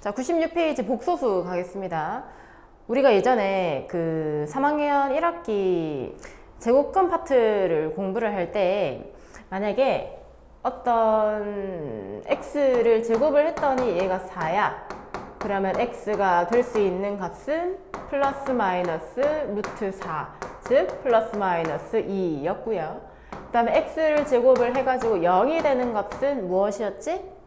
자, 96페이지 복소수 가겠습니다. 우리가 예전에 그 3학년 1학기 제곱근 파트를 공부를 할 때 만약에 어떤 x를 제곱을 했더니 얘가 4야. 그러면 x가 될 수 있는 값은 플러스 마이너스 루트 4, 즉 플러스 마이너스 2였고요. 그 다음에 x를 제곱을 해가지고 0이 되는 값은 무엇이었지?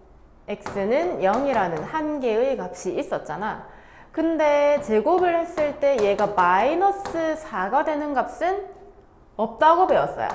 x는 0이라는 한 개의 값이 있었잖아. 근데 제곱을 했을 때 얘가 마이너스 4가 되는 값은 없다고 배웠어요.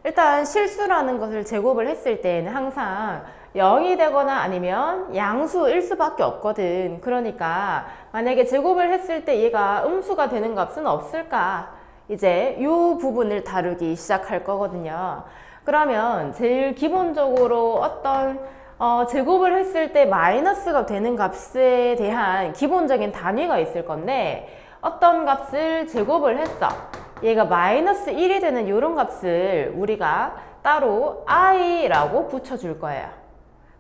일단 실수라는 것을 제곱을 했을 때는 항상 0이 되거나 아니면 양수일 수밖에 없거든. 그러니까 만약에 제곱을 했을 때 얘가 음수가 되는 값은 없을까? 이제 이 부분을 다루기 시작할 거거든요. 그러면 제일 기본적으로 어떤 제곱을 했을 때 마이너스가 되는 값에 대한 기본적인 단위가 있을 건데 어떤 값을 제곱을 했어. 얘가 마이너스 1이 되는 이런 값을 우리가 따로 i라고 붙여줄 거예요.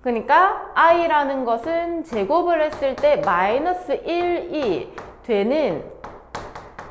그러니까 i라는 것은 제곱을 했을 때 마이너스 1이 되는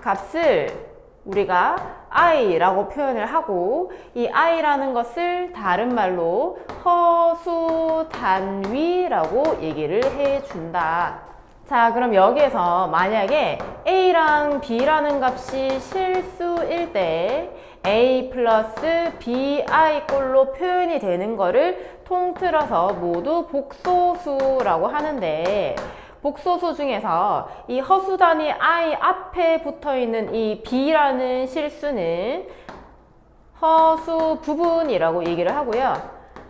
값을 우리가 i라고 표현을 하고 이 i라는 것을 다른 말로 허수 단위라고 얘기를 해준다. 자, 그럼 여기에서 만약에 a랑 b라는 값이 실수일 때 a 플러스 bi 꼴로 표현이 되는 거를 통틀어서 모두 복소수라고 하는데 복소수 중에서 이 허수 단위 i 앞에 붙어 있는 이 b라는 실수는 허수 부분이라고 얘기를 하고요.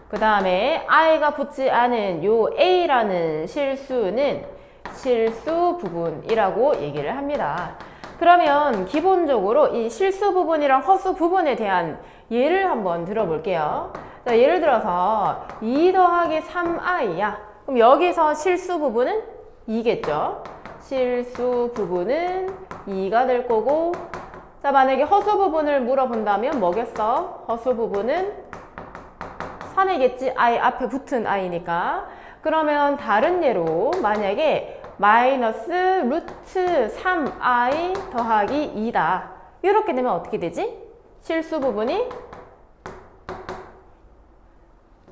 그 다음에 i가 붙지 않은 요 a라는 실수는 실수 부분이라고 얘기를 합니다. 그러면 기본적으로 이 실수 부분이랑 허수 부분에 대한 예를 한번 들어볼게요. 자, 예를 들어서 2 더하기 3i야. 그럼 여기서 실수 부분은 2겠죠? 실수 부분은 2가 될 거고, 자, 만약에 허수 부분을 물어본다면 뭐겠어? 허수 부분은 3이겠지? i 앞에 붙은 i니까. 그러면 다른 예로 만약에 마이너스 루트 3i 더하기 2다. 이렇게 되면 어떻게 되지? 실수 부분이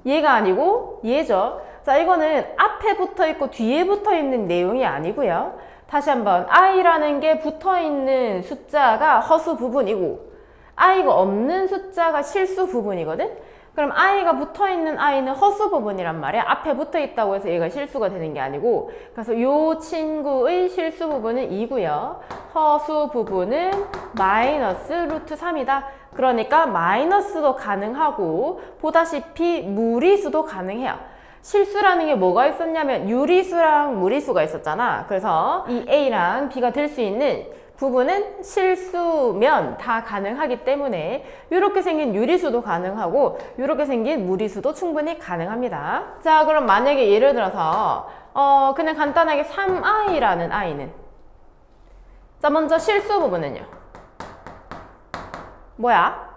얘가 아니고 얘죠. 자, 이거는 앞에 붙어 있고 뒤에 붙어 있는 내용이 아니고요. 다시 한번 i라는 게 붙어 있는 숫자가 허수 부분이고 i가 없는 숫자가 실수 부분이거든. 그럼 i가 붙어 있는 i는 허수 부분이란 말이야. 앞에 붙어 있다고 해서 얘가 실수가 되는 게 아니고, 그래서 이 친구의 실수 부분은 2고요. 허수 부분은 마이너스 루트 3이다. 그러니까 마이너스도 가능하고 보다시피 무리수도 가능해요. 실수라는 게 뭐가 있었냐면 유리수랑 무리수가 있었잖아. 그래서 이 a랑 b가 될 수 있는 부분은 실수면 다 가능하기 때문에 이렇게 생긴 유리수도 가능하고 이렇게 생긴 무리수도 충분히 가능합니다. 자, 그럼 만약에 예를 들어서 그냥 간단하게 3i라는 i는, 자, 먼저 실수 부분은요 뭐야?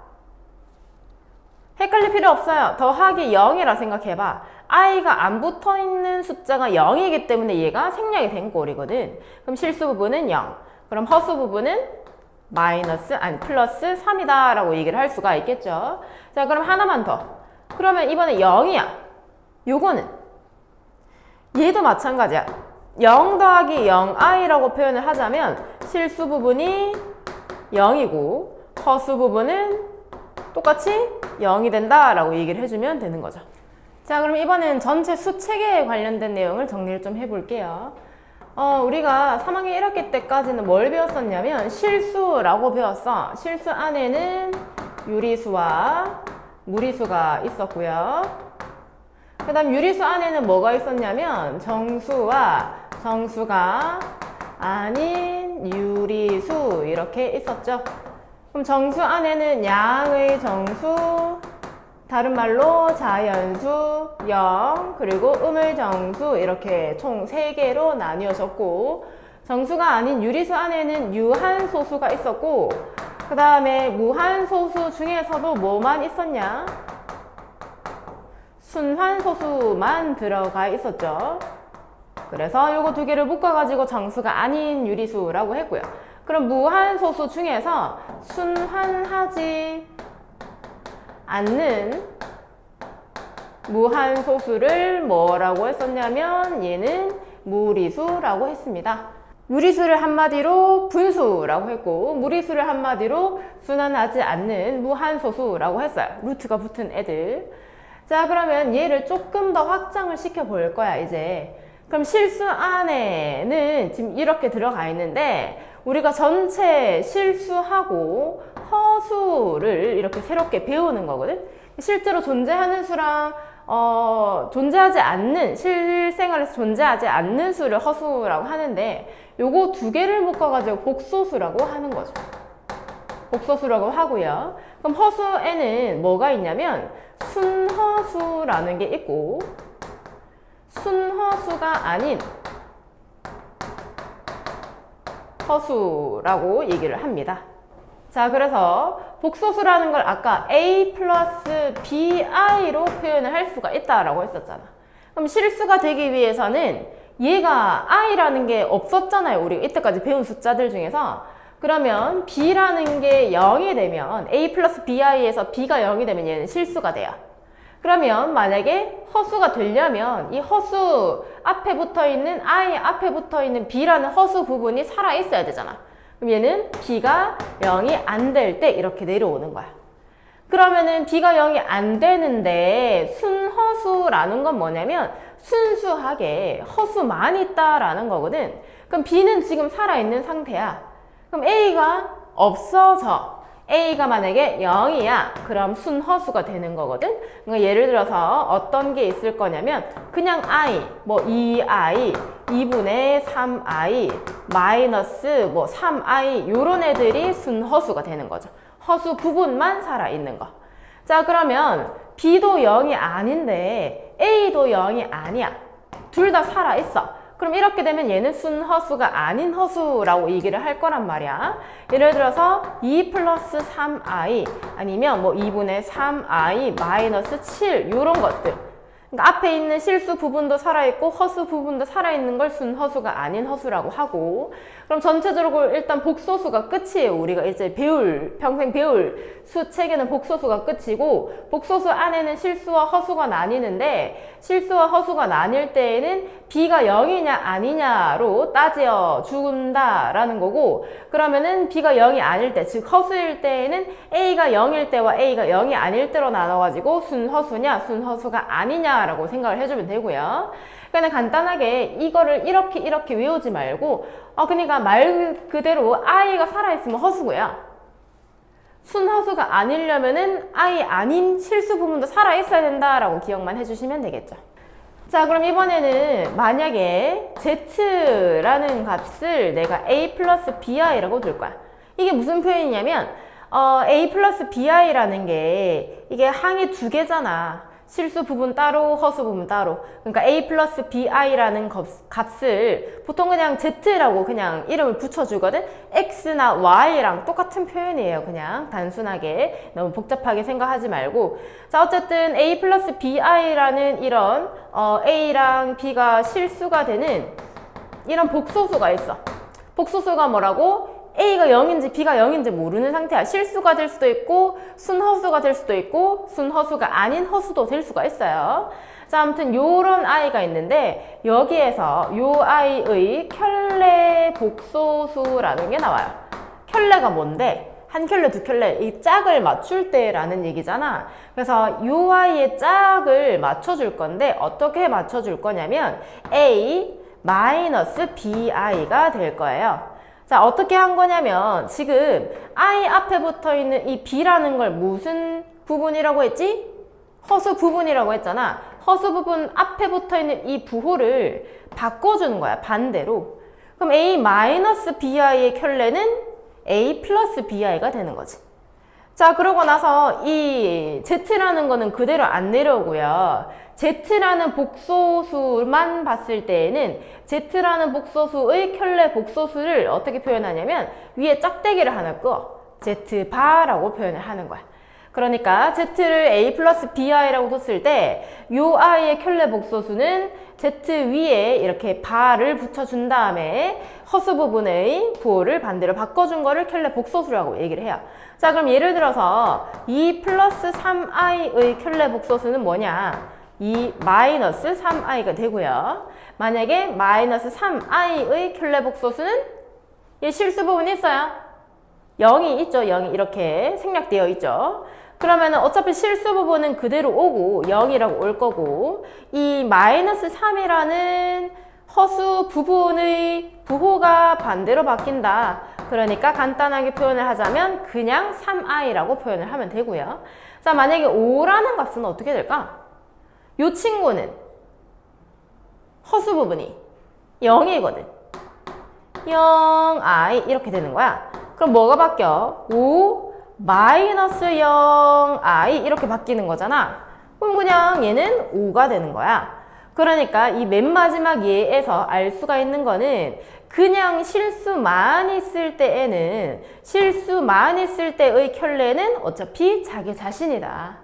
헷갈릴 필요 없어요. 더하기 0이라 생각해봐. i가 안 붙어있는 숫자가 0이기 때문에 얘가 생략이 된 꼴이거든. 그럼 실수 부분은 0. 그럼 허수 부분은 플러스 3이다 라고 얘기를 할 수가 있겠죠. 자, 그럼 하나만 더. 그러면 이번에 0이야. 요거는 얘도 마찬가지야. 0 더하기 0i라고 표현을 하자면 실수 부분이 0이고 허수 부분은 똑같이 0이 된다 라고 얘기를 해주면 되는 거죠. 자, 그럼 이번엔 전체 수체계에 관련된 내용을 정리를 좀 해볼게요. 우리가 3학년 1학기 때까지는 뭘 배웠었냐면 실수라고 배웠어. 실수 안에는 유리수와 무리수가 있었고요. 그 다음 유리수 안에는 뭐가 있었냐면 정수와 정수가 아닌 유리수 이렇게 있었죠. 그럼 정수 안에는 양의 정수, 다른 말로 자연수, 0, 그리고 음의 정수 이렇게 총 3개로 나뉘어졌고, 정수가 아닌 유리수 안에는 유한소수가 있었고, 그 다음에 무한소수 중에서도 뭐만 있었냐? 순환소수만 들어가 있었죠. 그래서 요거 두 개를 묶어가지고 정수가 아닌 유리수라고 했고요. 그럼 무한소수 중에서 순환하지 않는 무한소수를 뭐라고 했었냐면 얘는 무리수라고 했습니다. 유리수를 한마디로 분수라고 했고 무리수를 한마디로 순환하지 않는 무한소수라고 했어요. 루트가 붙은 애들. 자, 그러면 얘를 조금 더 확장을 시켜 볼 거야 이제. 그럼 실수 안에는 지금 이렇게 들어가 있는데 우리가 전체 실수하고 허수를 이렇게 새롭게 배우는 거거든. 실제로 존재하는 수랑 존재하지 않는, 실생활에서 존재하지 않는 수를 허수라고 하는데 요거 두 개를 묶어가지고 복소수라고 하는 거죠. 복소수라고 하고요. 그럼 허수에는 뭐가 있냐면 순허수라는 게 있고 순허수가 아닌 허수라고 얘기를 합니다. 자, 그래서 복소수라는 걸 아까 a 플러스 bi로 표현을 할 수가 있다라고 했었잖아. 그럼 실수가 되기 위해서는 얘가 i라는 게 없었잖아요. 우리가 이때까지 배운 숫자들 중에서. 그러면 b라는 게 0이 되면 a 플러스 bi에서 b가 0이 되면 얘는 실수가 돼요. 그러면 만약에 허수가 되려면 이 허수 앞에 붙어있는 i 앞에 붙어있는 b라는 허수 부분이 살아있어야 되잖아. 그럼 얘는 b가 0이 안 될 때 이렇게 내려오는 거야. 그러면은 b가 0이 안 되는데 순허수라는 건 뭐냐면 순수하게 허수만 있다라는 거거든. 그럼 b는 지금 살아있는 상태야. 그럼 a가 없어져. a가 만약에 0이야. 그럼 순허수가 되는 거거든. 그러니까 예를 들어서 어떤 게 있을 거냐면 그냥 i, 뭐 2i, 2분의 3i, 마이너스 뭐 3i 요런 애들이 순허수가 되는 거죠. 허수 부분만 살아있는 거. 자, 그러면 b도 0이 아닌데 a도 0이 아니야. 둘 다 살아있어. 그럼 이렇게 되면 얘는 순허수가 아닌 허수라고 얘기를 할 거란 말이야. 예를 들어서 2 플러스 3i 아니면 뭐 2분의 3i 마이너스 7 이런 것들. 그러니까 앞에 있는 실수 부분도 살아있고 허수 부분도 살아있는 걸 순허수가 아닌 허수라고 하고, 그럼 전체적으로 일단 복소수가 끝이에요. 우리가 이제 평생 배울 수 체계는 복소수가 끝이고, 복소수 안에는 실수와 허수가 나뉘는데 실수와 허수가 나뉠 때에는 b가 0이냐 아니냐로 따져 준다라는 거고, 그러면은 b가 0이 아닐 때, 즉 허수일 때에는 a가 0일 때와 a가 0이 아닐 때로 나눠가지고 순허수냐 순허수가 아니냐 라고 생각을 해주면 되고요. 그냥 간단하게 이거를 이렇게 외우지 말고 그러니까 말 그대로 i가 살아있으면 허수고요. 순허수가 아니려면은 i 아닌 실수 부분도 살아있어야 된다라고 기억만 해주시면 되겠죠. 자, 그럼 이번에는 만약에 z라는 값을 내가 a 플러스 bi라고 둘 거야. 이게 무슨 표현이냐면 a 플러스 bi라는 게 이게 항이 두 개잖아. 실수 부분 따로 허수 부분 따로. 그러니까 a 플러스 bi라는 값을 보통 그냥 z라고 그냥 이름을 붙여주거든. x나 y랑 똑같은 표현이에요. 그냥 단순하게 너무 복잡하게 생각하지 말고. 자, 어쨌든 a 플러스 bi라는 이런 a랑 b가 실수가 되는 이런 복소수가 있어. 복소수가 뭐라고? a가 0인지 b가 0인지 모르는 상태야. 실수가 될 수도 있고 순허수가 될 수도 있고 순허수가 아닌 허수도 될 수가 있어요. 자, 아무튼 요런 i가 있는데 여기에서 요 i의 켤레 복소수라는 게 나와요. 켤레가 뭔데? 한 켤레, 두 켤레, 이 짝을 맞출 때라는 얘기잖아. 그래서 요 i의 짝을 맞춰줄 건데 어떻게 맞춰줄 거냐면 a 마이너스 bi가 될 거예요. 자, 어떻게 한 거냐면 지금 i 앞에 붙어 있는 이 b라는 걸 무슨 부분이라고 했지? 허수 부분이라고 했잖아. 허수 부분 앞에 붙어 있는 이 부호를 바꿔주는 거야. 반대로. 그럼 a 마이너스 bi의 켤레는 a 플러스 bi가 되는 거지. 자, 그러고 나서 이 z라는 거는 그대로 안 내려오고요. z라는 복소수만 봤을 때에는 z라는 복소수의 켤레 복소수를 어떻게 표현하냐면 위에 짝대기를 하나 꺼 z바라고 표현을 하는 거야. 그러니까 z를 a 플러스 bi라고 뒀을 때 요 i의 켤레 복소수는 z 위에 이렇게 바를 붙여준 다음에 허수 부분의 부호를 반대로 바꿔준 거를 켤레 복소수라고 얘기를 해요. 자, 그럼 예를 들어서 2 플러스 3i의 켤레 복소수는 뭐냐? 2 마이너스 3i가 되고요. 만약에 마이너스 3i의 켤레 복소수는 얘 실수 부분이 있어요. 0이 있죠. 0이 이렇게 생략되어 있죠. 그러면 어차피 실수 부분은 그대로 오고 0이라고 올 거고 이 마이너스 3이라는 허수 부분의 부호가 반대로 바뀐다. 그러니까 간단하게 표현을 하자면 그냥 3i라고 표현을 하면 되고요. 자, 만약에 5라는 값은 어떻게 될까? 이 친구는 허수 부분이 0이거든. 0i 이렇게 되는 거야. 그럼 뭐가 바뀌어? 5 마이너스 0i 이렇게 바뀌는 거잖아. 그럼 그냥 얘는 5가 되는 거야. 그러니까 이 맨 마지막 예에서 알 수가 있는 거는 그냥 실수만 있을 때에는 실수만 있을 때의 켤레는 어차피 자기 자신이다.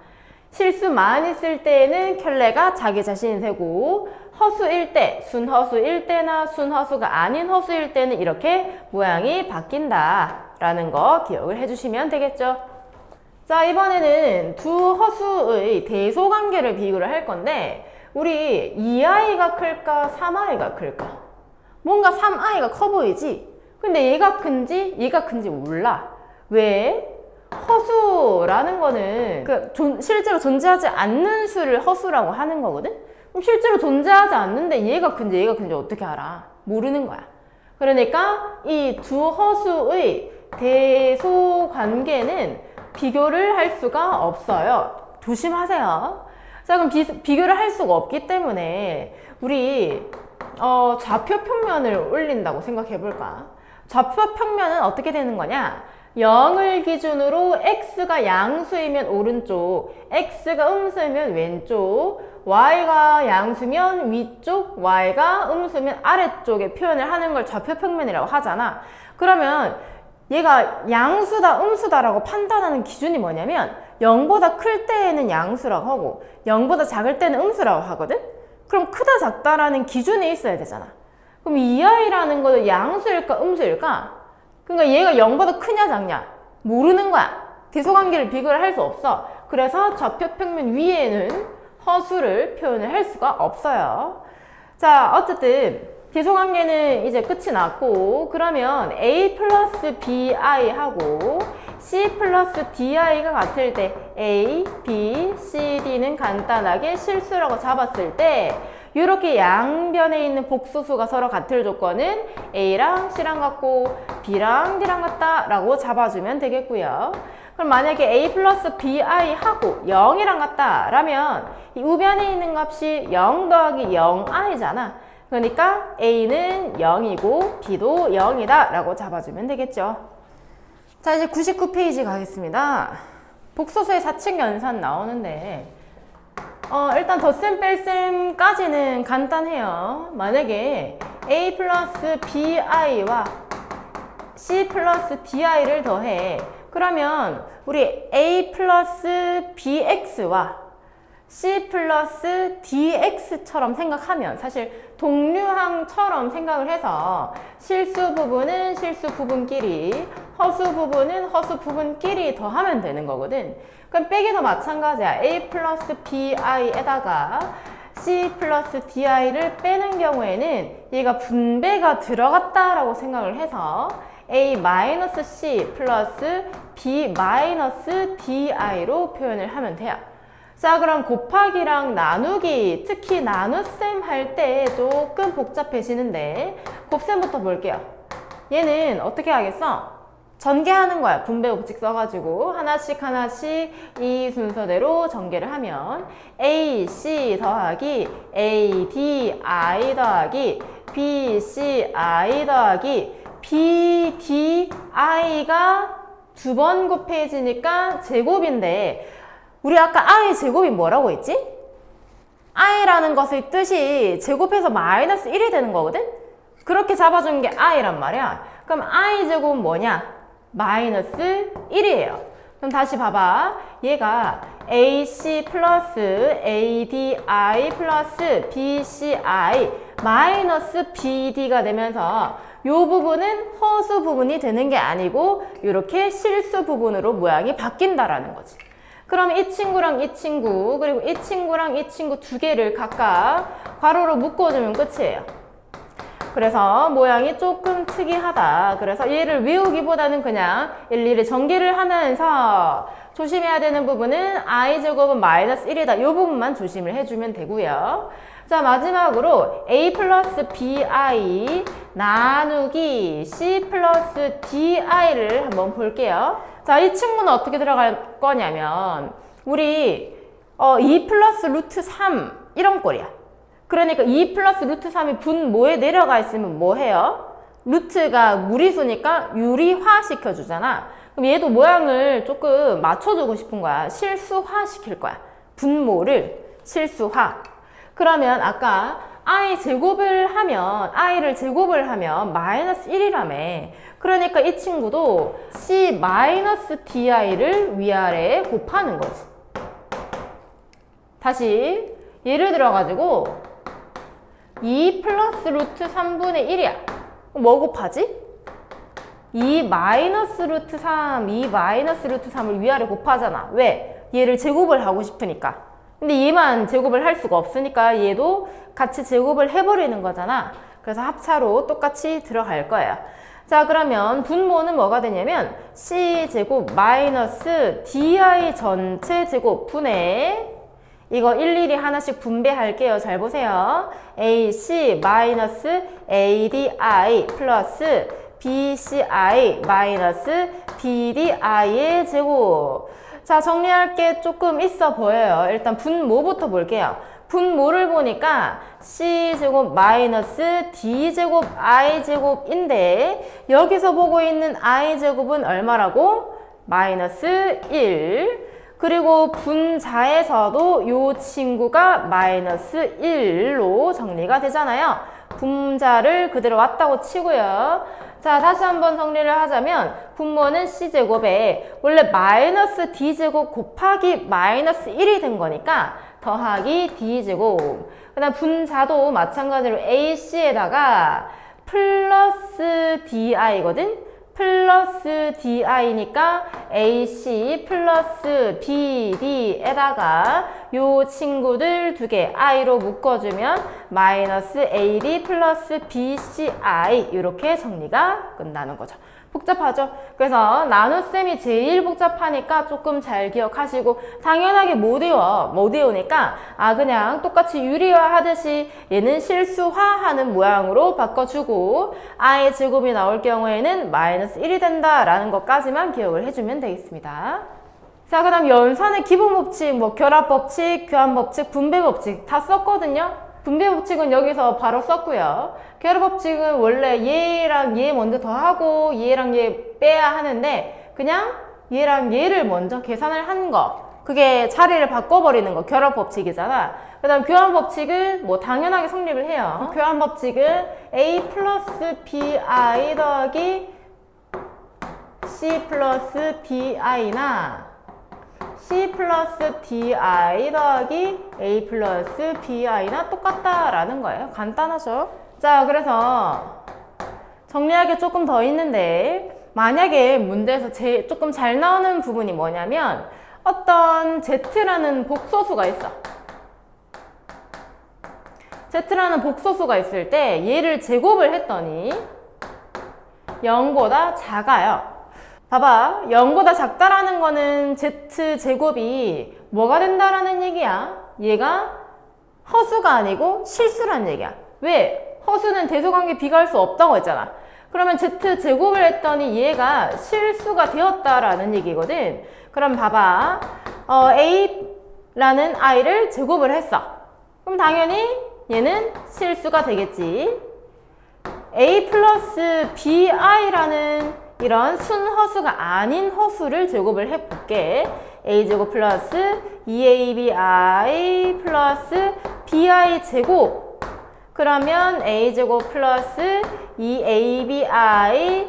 실수만 있을 때에는 켤레가 자기 자신이 되고 허수일 때, 순허수일 때나 순허수가 아닌 허수일 때는 이렇게 모양이 바뀐다 라는 거 기억을 해주시면 되겠죠. 자, 이번에는 두 허수의 대소관계를 비교를 할 건데 우리 2i가 클까 3i가 클까? 뭔가 3i가 커 보이지? 근데 얘가 큰지 얘가 큰지 몰라. 왜? 허수라는 거는 실제로 존재하지 않는 수를 허수라고 하는 거거든? 그럼 실제로 존재하지 않는데 얘가 큰지 얘가 큰지 어떻게 알아? 모르는 거야. 그러니까 이 두 허수의 대소 관계는 비교를 할 수가 없어요. 조심하세요. 자, 그럼 비교를 할 수가 없기 때문에 우리 좌표 평면을 올린다고 생각해 볼까? 좌표 평면은 어떻게 되는 거냐? 0을 기준으로 x가 양수이면 오른쪽, x가 음수이면 왼쪽, y가 양수면 위쪽, y가 음수면 아래쪽에 표현을 하는 걸 좌표 평면이라고 하잖아. 그러면 얘가 양수다, 음수다라고 판단하는 기준이 뭐냐면 0보다 클 때에는 양수라고 하고 0보다 작을 때는 음수라고 하거든? 그럼 크다, 작다라는 기준이 있어야 되잖아. 그럼 이 i라는 거는 양수일까, 음수일까? 그러니까 얘가 0보다 크냐, 작냐? 모르는 거야. 대소관계를 비교를 할 수 없어. 그래서 좌표 평면 위에는 허수를 표현을 할 수가 없어요. 자, 어쨌든 대소관계는 이제 끝이 났고 그러면 a 플러스 bi 하고 c 플러스 di가 같을 때 a, b, c, d는 간단하게 실수라고 잡았을 때 이렇게 양변에 있는 복소수가 서로 같을 조건은 a랑 c랑 같고 b랑 d랑 같다 라고 잡아주면 되겠고요. 그럼 만약에 a 플러스 bi 하고 0이랑 같다 라면 이 우변에 있는 값이 0 더하기 0i잖아. 그러니까 a는 0이고 b도 0이다 라고 잡아주면 되겠죠. 자, 이제 99페이지 가겠습니다. 복소수의 4층 연산 나오는데 일단 덧셈 뺄셈까지는 간단해요. 만약에 a 플러스 bi와 c 플러스 di를 더해. 그러면 우리 a 플러스 bx와 c 플러스 dx처럼 생각하면 사실 동류항처럼 생각을 해서 실수 부분은 실수 부분끼리 허수 부분은 허수 부분끼리 더하면 되는 거거든. 그럼 빼기도 마찬가지야. a 플러스 bi에다가 c 플러스 di를 빼는 경우에는 얘가 분배가 들어갔다라고 생각을 해서 a 마이너스 c 플러스 b 마이너스 di로 표현을 하면 돼요. 자, 그럼 곱하기랑 나누기, 특히 나눗셈 할 때 조금 복잡해지는데 곱셈부터 볼게요. 얘는 어떻게 하겠어? 전개하는 거야. 분배 법칙 써가지고 하나씩 하나씩 이 순서대로 전개를 하면 a, c 더하기 a, d, i 더하기 b, c, i 더하기 b, d, i가 두 번 곱해지니까 제곱인데 우리 아까 i 제곱이 뭐라고 했지? i라는 것의 뜻이 제곱해서 마이너스 1이 되는 거거든? 그렇게 잡아준 게 i란 말이야. 그럼 i 제곱은 뭐냐? 마이너스 1이에요. 그럼 다시 봐봐. 얘가 AC 플러스 ADI 플러스 BCI 마이너스 BD가 되면서 이 부분은 허수 부분이 되는 게 아니고 이렇게 실수 부분으로 모양이 바뀐다라는 거지. 그럼 이 친구랑 이 친구 그리고 이 친구랑 이 친구 두 개를 각각 괄호로 묶어주면 끝이에요. 그래서 모양이 조금 특이하다. 그래서 얘를 외우기보다는 그냥 일일이 전개를 하면서 조심해야 되는 부분은 i제곱은 마이너스 1이다. 이 부분만 조심을 해주면 되고요. 자, 마지막으로 a 플러스 bi 나누기 c 플러스 di를 한번 볼게요. 자, 이 친구는 어떻게 들어갈 거냐면 우리 2 플러스 루트 3 이런 꼴이야. 그러니까 2 플러스 루트 3이 분모에 내려가 있으면 뭐 해요? 루트가 무리수니까 유리화 시켜주잖아. 그럼 얘도 모양을 조금 맞춰주고 싶은 거야. 실수화 시킬 거야. 분모를 실수화. 그러면 아까 i를 제곱을 하면 마이너스 1이라며. 그러니까 이 친구도 c 마이너스 di를 위아래에 곱하는 거지. 다시 예를 들어가지고 2 플러스 루트 3분의 1이야. 뭐 곱하지? 2 마이너스 루트 3, 2 마이너스 루트 3을 위아래 곱하잖아. 왜? 얘를 제곱을 하고 싶으니까. 근데 얘만 제곱을 할 수가 없으니까 얘도 같이 제곱을 해버리는 거잖아. 그래서 합차로 똑같이 들어갈 거예요. 자, 그러면 분모는 뭐가 되냐면 c제곱 마이너스 di 전체 제곱 분의 이거 일일이 하나씩 분배할게요. 잘 보세요. AC 마이너스 ADI 플러스 BCI 마이너스 BDI의 제곱. 자, 정리할 게 조금 있어 보여요. 일단 분모부터 볼게요. 분모를 보니까 C제곱 마이너스 D제곱 I제곱인데 여기서 보고 있는 I제곱은 얼마라고? 마이너스 1. 그리고 분자에서도 이 친구가 마이너스 1로 정리가 되잖아요. 분자를 그대로 왔다고 치고요. 자, 다시 한번 정리를 하자면 분모는 C제곱에 원래 마이너스 D제곱 곱하기 마이너스 1이 된 거니까 더하기 D제곱. 그 다음 분자도 마찬가지로 AC에다가 플러스 DI거든? 플러스 di니까 AC 플러스 BD에다가 요 친구들 두 개 i로 묶어주면 마이너스 AD 플러스 BCI 이렇게 정리가 끝나는 거죠. 복잡하죠? 그래서 나눗셈이 제일 복잡하니까 조금 잘 기억하시고 당연하게 못 외우니까 그냥 똑같이 유리화 하듯이 얘는 실수화하는 모양으로 바꿔주고 i의 제곱이 나올 경우에는 마이너스 1이 된다라는 것까지만 기억을 해주면 되겠습니다. 자, 그 다음 연산의 기본 법칙, 뭐 결합법칙, 교환법칙, 분배법칙 다 썼거든요. 분배법칙은 여기서 바로 썼고요. 결합법칙은 원래 얘랑 얘 먼저 더하고 얘랑 얘 빼야 하는데 그냥 얘랑 얘를 먼저 계산을 한 거. 그게 자리를 바꿔버리는 거 결합법칙이잖아. 그 다음 교환법칙은 뭐 당연하게 성립을 해요. 교환법칙은 A 플러스 BI 더하기 C 플러스 DI나 C 플러스 DI 더하기 A 플러스 BI나 똑같다라는 거예요. 간단하죠? 자, 그래서 정리할 게 조금 더 있는데 만약에 문제에서 조금 잘 나오는 부분이 뭐냐면 어떤 Z라는 복소수가 있어. Z라는 복소수가 있을 때 얘를 제곱을 했더니 0보다 작아요. 봐봐, 0보다 작다라는 거는 Z제곱이 뭐가 된다라는 얘기야? 얘가 허수가 아니고 실수라는 얘기야. 왜? 허수는 대소관계 비교할 수 없다고 했잖아. 그러면 Z제곱을 했더니 얘가 실수가 되었다라는 얘기거든. 그럼 봐봐, A라는 I를 제곱을 했어. 그럼 당연히 얘는 실수가 되겠지. A 플러스 BI라는 이런 순허수가 아닌 허수를 제곱을 해볼게. A제곱 플러스 2ABI 플러스 BI 제곱. 그러면 A제곱 플러스 2ABI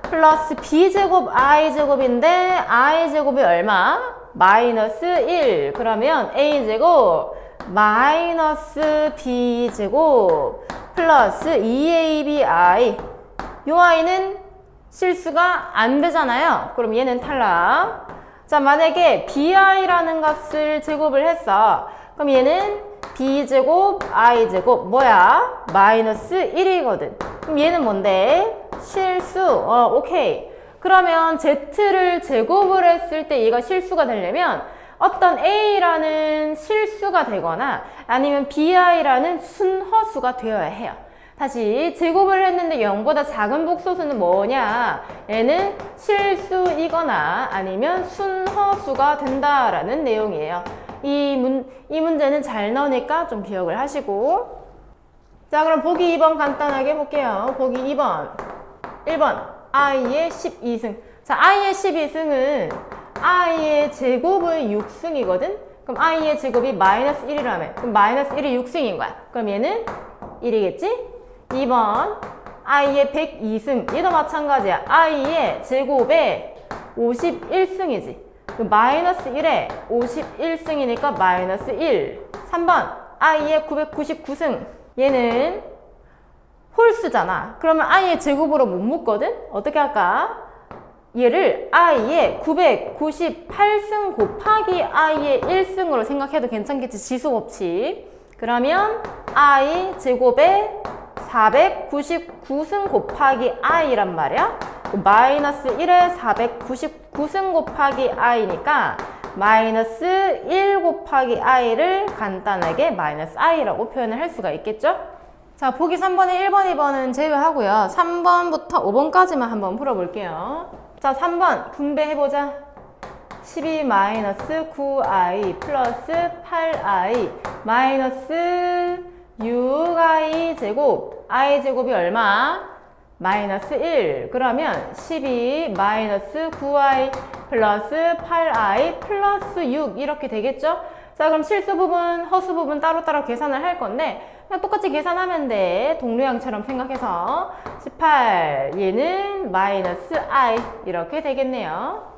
플러스 b제곱 i제곱인데 i제곱이 얼마? 마이너스 1. 그러면 a제곱 마이너스 b제곱 플러스 2abi. 요 i는 실수가 안 되잖아요. 그럼 얘는 탈락. 자, 만약에 bi라는 값을 제곱을 했어. 그럼 얘는 b제곱 i제곱 뭐야? 마이너스 1이거든. 그럼 얘는 뭔데? 실수. 오케이. 그러면 z를 제곱을 했을 때 얘가 실수가 되려면 어떤 a라는 실수가 되거나 아니면 bi라는 순허수가 되어야 해요. 다시 제곱을 했는데 0보다 작은 복소수는 뭐냐? 얘는 실수이거나 아니면 순허수가 된다라는 내용이에요. 이 문제는 잘 나오니까 좀 기억을 하시고. 자, 그럼 보기 2번 간단하게 해볼게요. 보기 2번. 1번 i의 12승. 자, i의 12승은 i의 제곱의 6승이거든? 그럼 i의 제곱이 마이너스 1이라며. 그럼 마이너스 1이 6승인 거야. 그럼 얘는 1이겠지? 2번 i의 102승. 얘도 마찬가지야. i의 제곱에 51승이지. 그럼 마이너스 1에 51승이니까 마이너스 1. 3번 i의 999승. 얘는 홀수잖아. 그러면 i의 제곱으로 못 묶거든? 어떻게 할까? 얘를 i의 998승 곱하기 i의 1승으로 생각해도 괜찮겠지? 지수법칙. 그러면 i 제곱에 499승 곱하기 i란 말이야. 마이너스 1에 499승 곱하기 i니까 마이너스 1 곱하기 i를 간단하게 마이너스 i라고 표현을 할 수가 있겠죠? 자, 보기 3번에 1번, 2번은 제외하고요. 3번부터 5번까지만 한번 풀어볼게요. 자, 3번 분배해보자. 12 마이너스 9i 플러스 8i 마이너스 6i 제곱. i 제곱이 얼마? 마이너스 1. 그러면 12 마이너스 9i 플러스 8i 플러스 6 이렇게 되겠죠? 자, 그럼 실수 부분, 허수 부분 따로따로 계산을 할 건데 그냥 똑같이 계산하면 돼. 동류양처럼 생각해서 18 얘는 마이너스 i 이렇게 되겠네요.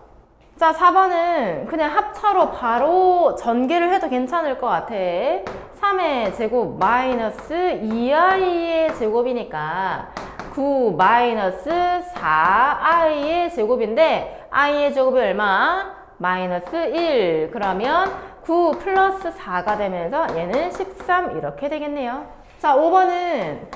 자, 4번은 그냥 합차로 바로 전개를 해도 괜찮을 것 같아. 3의 제곱 마이너스 2i의 제곱이니까 9 마이너스 4i의 제곱인데 i의 제곱이 얼마? 마이너스 1. 그러면 9 플러스 4가 되면서 얘는 13 이렇게 되겠네요. 자, 5번은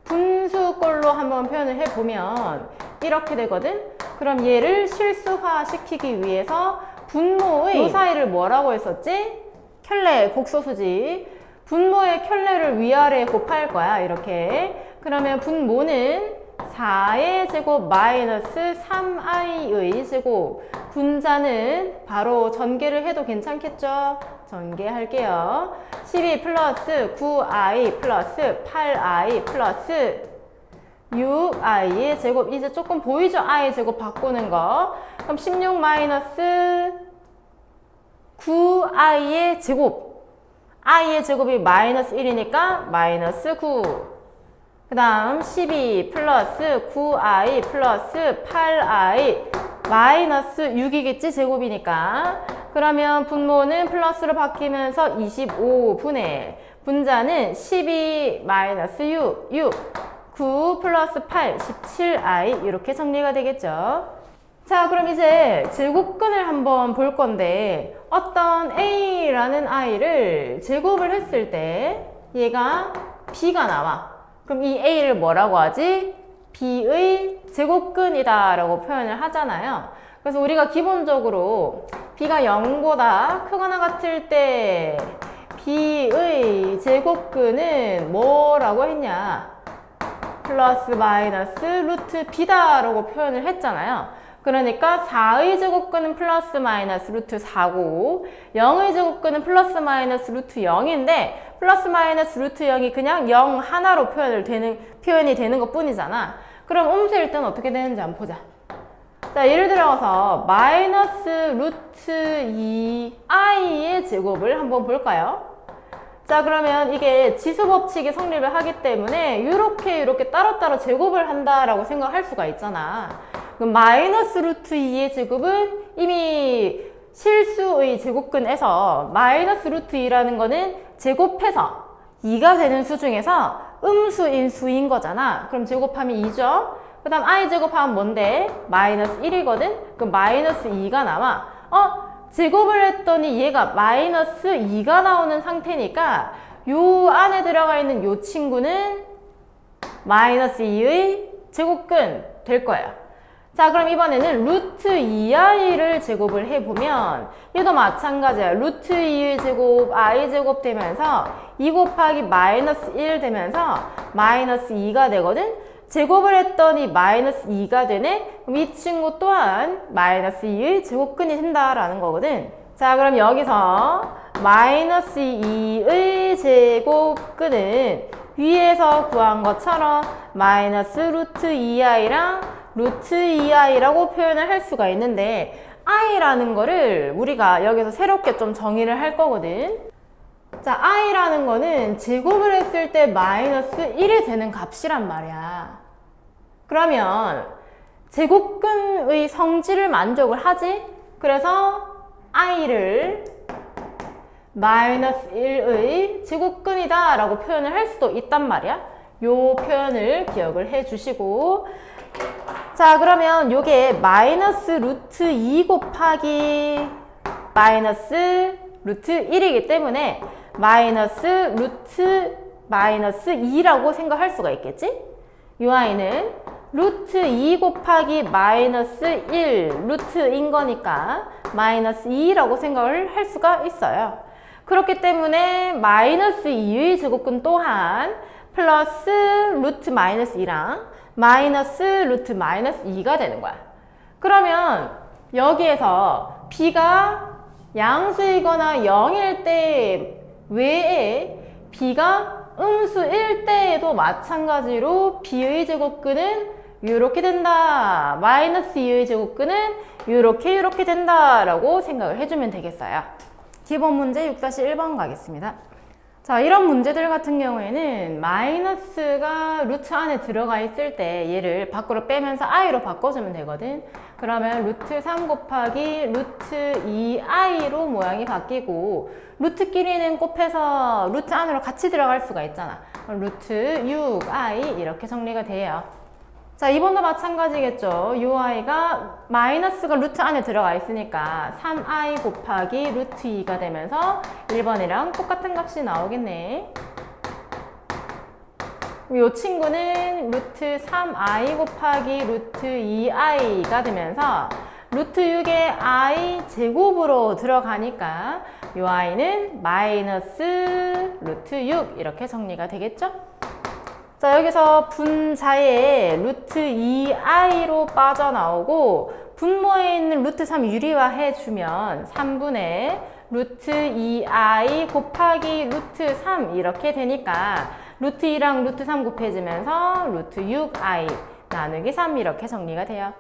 분수꼴로 한번 표현을 해보면 이렇게 되거든? 그럼 얘를 실수화 시키기 위해서 분모의 요 사이를 뭐라고 했었지? 켤레, 복소수지. 분모의 켤레를 위아래에 곱할 거야, 이렇게. 그러면 분모는 4의 제곱 마이너스 3i의 제곱. 분자는 바로 전개를 해도 괜찮겠죠? 전개할게요. 12 플러스 9i 플러스 8i 플러스 6i의 제곱. 이제 조금 보이죠? i 제곱 바꾸는 거. 그럼 16 마이너스 9i의 제곱. i의 제곱이 마이너스 1이니까 마이너스 9. 그 다음 12 플러스 9i 플러스 8i 마이너스 6이겠지? 제곱이니까. 그러면 분모는 플러스로 바뀌면서 25분의 분자는 12 마이너스 6, 9 플러스 8, 17i 이렇게 정리가 되겠죠. 자, 그럼 이제 제곱근을 한번 볼 건데 어떤 a라는 i를 제곱을 했을 때 얘가 b가 나와. 그럼 이 a를 뭐라고 하지? b의 제곱근이다 라고 표현을 하잖아요. 그래서 우리가 기본적으로 b가 0보다 크거나 같을 때 b의 제곱근은 뭐라고 했냐? 플러스 마이너스 루트 b다 라고 표현을 했잖아요. 그러니까 4의 제곱근은 플러스 마이너스 루트 4고 0의 제곱근은 플러스 마이너스 루트 0인데 플러스 마이너스 루트 0이 그냥 0 하나로 표현이 되는 것 뿐이잖아. 그럼 음수일 때는 어떻게 되는지 한번 보자. 자, 예를 들어서 마이너스 루트 2i의 제곱을 한번 볼까요? 자, 그러면 이게 지수법칙이 성립을 하기 때문에 이렇게 따로따로 제곱을 한다라고 생각할 수가 있잖아. 그럼 마이너스 루트 2의 제곱은 이미 실수의 제곱근에서 마이너스 루트 2라는 거는 제곱해서 2가 되는 수 중에서 음수인 수인 거잖아. 그럼 제곱하면 2죠. 그 다음 i 제곱하면 뭔데? 마이너스 1이거든? 그럼 마이너스 2가 나와. 제곱을 했더니 얘가 마이너스 2가 나오는 상태니까 요 안에 들어가 있는 요 친구는 마이너스 2의 제곱근 될 거예요. 자, 그럼 이번에는 루트 2i를 제곱을 해보면 얘도 마찬가지야. 루트 2의 제곱 i 제곱 되면서 2 곱하기 마이너스 1 되면서 마이너스 2가 되거든? 제곱을 했더니 마이너스 2가 되네? 그럼 이 친구 또한 마이너스 2의 제곱근이 된다라는 거거든. 자, 그럼 여기서 마이너스 2의 제곱근은 위에서 구한 것처럼 마이너스 루트 2i랑 루트 2i라고 표현을 할 수가 있는데 i라는 거를 우리가 여기서 새롭게 좀 정의를 할 거거든. 자, i라는 거는 제곱을 했을 때 마이너스 1이 되는 값이란 말이야. 그러면 제곱근의 성질을 만족을 하지? 그래서 i를 마이너스 1의 제곱근이다 라고 표현을 할 수도 있단 말이야. 요 표현을 기억을 해 주시고, 자, 그러면 요게 마이너스 루트 2 곱하기 마이너스 루트 1이기 때문에 마이너스 루트 마이너스 2라고 생각할 수가 있겠지? 요 아이는 루트 2 곱하기 마이너스 1 루트인 거니까 마이너스 2라고 생각을 할 수가 있어요. 그렇기 때문에 마이너스 2의 제곱근 또한 플러스 루트 마이너스 2랑 마이너스 루트 마이너스 2가 되는 거야. 그러면 여기에서 b가 양수이거나 0일 때 외에 b가 음수일 때에도 마찬가지로 b의 제곱근은 이렇게 된다. 마이너스 2의 제곱근은 이렇게 된다라고 생각을 해주면 되겠어요. 기본 문제 6-1번 가겠습니다. 자, 이런 문제들 같은 경우에는 마이너스가 루트 안에 들어가 있을 때 얘를 밖으로 빼면서 i로 바꿔주면 되거든. 그러면 루트 3 곱하기 루트 2i로 모양이 바뀌고 루트끼리는 곱해서 루트 안으로 같이 들어갈 수가 있잖아. 루트 6i 이렇게 정리가 돼요. 자, 이번도 마찬가지겠죠. 요 i가 마이너스가 루트 안에 들어가 있으니까 3i 곱하기 루트 2가 되면서 1번이랑 똑같은 값이 나오겠네. 요 친구는 루트 3i 곱하기 루트 2i가 되면서 루트 6의 i 제곱으로 들어가니까 요 i는 마이너스 루트 6 이렇게 정리가 되겠죠? 자, 여기서 분자에 루트 2i로 빠져나오고 분모에 있는 루트 3 유리화 해주면 3분의 루트 2i 곱하기 루트 3 이렇게 되니까 루트 2랑 루트 3 곱해지면서 루트 6i 나누기 3 이렇게 정리가 돼요.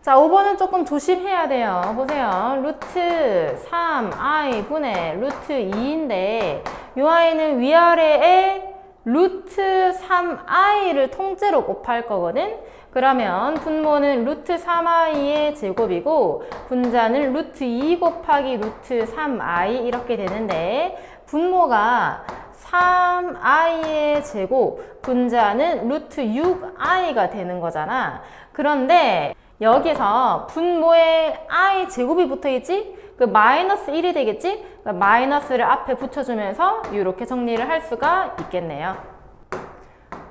자, 5번은 조금 조심해야 돼요. 보세요. 루트 3i 분의 루트 2인데 요 i는 위아래에 루트 3i를 통째로 곱할 거거든. 그러면 분모는 루트 3i의 제곱이고 분자는 루트 2 곱하기 루트 3i 이렇게 되는데 분모가 3i의 제곱, 분자는 루트 6i가 되는 거잖아. 그런데 여기서 분모에 i 제곱이 붙어 있지? 그 마이너스 1이 되겠지? 그러니까 마이너스를 앞에 붙여주면서 이렇게 정리를 할 수가 있겠네요.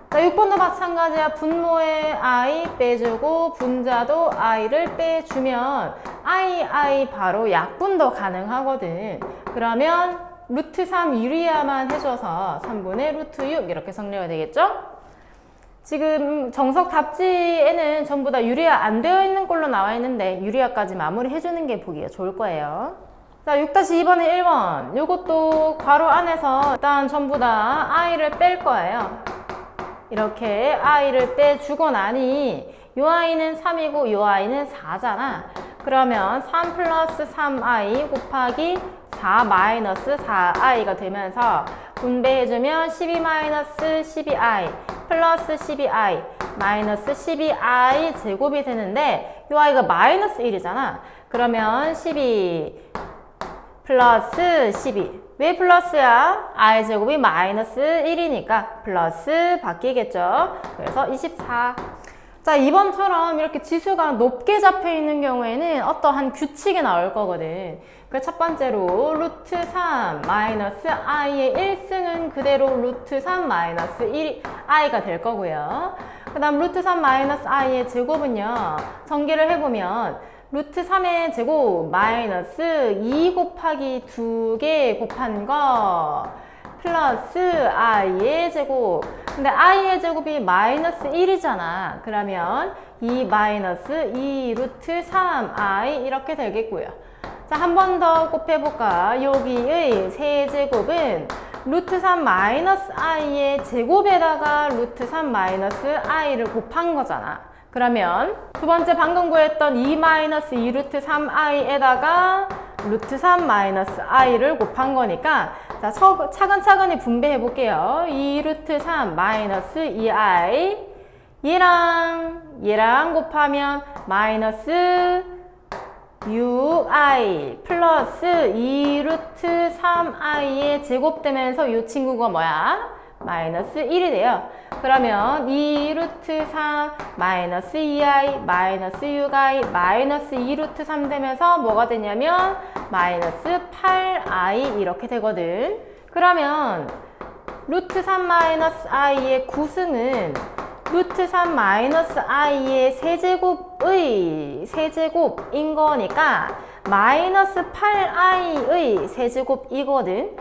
자, 6번도 마찬가지야. 분모에 i 빼주고 분자도 i를 빼주면 i 바로 약분도 가능하거든. 그러면 루트 3 유리화만 해줘서 3분의 루트 6 이렇게 정리가 되겠죠? 지금 정석 답지에는 전부 다 유리화 안 되어 있는 걸로 나와 있는데 유리화까지 마무리 해주는 게 보기가 좋을 거예요. 자, 6-2번에 1번. 요것도 괄호 안에서 일단 전부 다 i를 뺄 거예요. 이렇게 i를 빼주고 나니 요 i는 3이고 요 i는 4잖아. 그러면 3 플러스 3i 곱하기 4 마이너스 4i가 되면서 분배해주면 12 마이너스 12i 플러스 12i 마이너스 12i 제곱이 되는데 이 i가 마이너스 1이잖아. 그러면 12 플러스 12. 왜 플러스야? i 제곱이 마이너스 1이니까 플러스 바뀌겠죠. 그래서 24. 자, 이번처럼 이렇게 지수가 높게 잡혀 있는 경우에는 어떠한 규칙이 나올 거거든. 그래서 첫 번째로 루트 3 마이너스 i의 1승은 그대로 루트 3 마이너스 1i가 될 거고요. 그 다음 루트 3 마이너스 i의 제곱은요. 전개를 해보면 루트 3의 제곱 마이너스 2 곱하기 2개 곱한 거 플러스 i의 제곱. 근데 i의 제곱이 마이너스 1이잖아. 그러면 2 마이너스 2 루트 3i 이렇게 되겠고요. 자, 한 번 더 곱해볼까? 여기의 세제곱은 루트 3 마이너스 i의 제곱에다가 루트 3 마이너스 i를 곱한 거잖아. 그러면 두 번째 방금 구했던 2 마이너스 2 루트 3i에다가 루트 3 마이너스 i를 곱한 거니까 자, 차근차근히 분배해 볼게요. 2 루트 3 마이너스 2i 얘랑 곱하면 마이너스 6i 플러스 2 루트 3i의 제곱되면서 이 친구가 뭐야? 마이너스 1이 돼요. 그러면 2 루트 3 마이너스 2i 마이너스 6i 마이너스 2 루트 3 되면서 뭐가 되냐면 마이너스 8i 이렇게 되거든. 그러면 루트 3 마이너스 i의 구승은 루트 3 마이너스 i의 세제곱인 거니까 마이너스 8i의 세제곱이거든.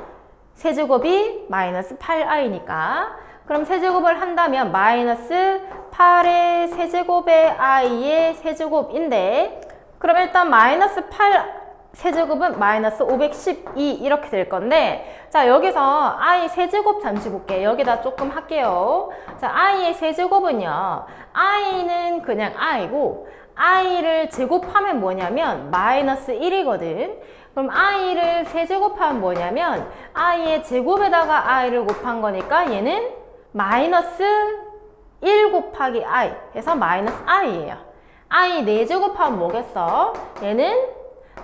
세제곱이 마이너스 8i니까 그럼 세제곱을 한다면 마이너스 8의 세제곱의 i의 세제곱인데 그럼 일단 마이너스 8 세제곱은 마이너스 512 이렇게 될 건데 자 여기서 i 세제곱 잠시 볼게. 여기다 조금 할게요. 자 i의 세제곱은요 i는 그냥 i고 i를 제곱하면 뭐냐면 마이너스 1이거든. 그럼 i를 세제곱하면 뭐냐면 i의 제곱에다가 i를 곱한 거니까 얘는 마이너스 1 곱하기 i 해서 마이너스 i예요. i 4제곱하면 뭐겠어? 얘는